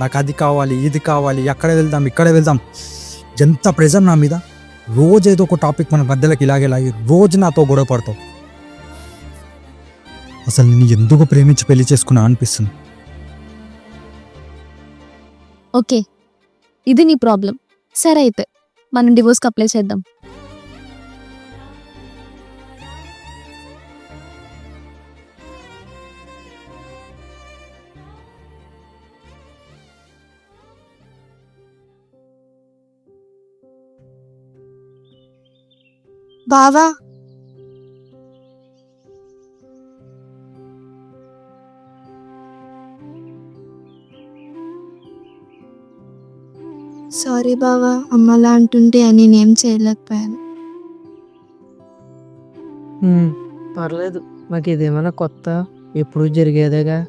నాకు అది కావాలి, ఇది కావాలి, అక్కడ వెళ్దాం, ఇక్కడ వెళ్దాం. ఎంత ప్రెజర్ నా మీద. రోజు ఏదో ఒక టాపిక్ మన మధ్యలోకి ఇలాగే లాగి రోజు నాతో గొడవ పడతావు. అసలు నేను ఎందుకు ప్రేమించి పెళ్లి చేసుకున్నా అనిపిస్తుంది. ఓకే, ఇది నీ ప్రాబ్లం. సరే అయితే మనం డివోర్స్కి అప్లై చేద్దాం. బావా, సారీ బావా, అమ్మలా అంటుంటే నేనేం చేయలేకపోయాను. పర్లేదు, మాకు ఇదేమైనా కొత్త, ఎప్పుడు జరిగేదేగా.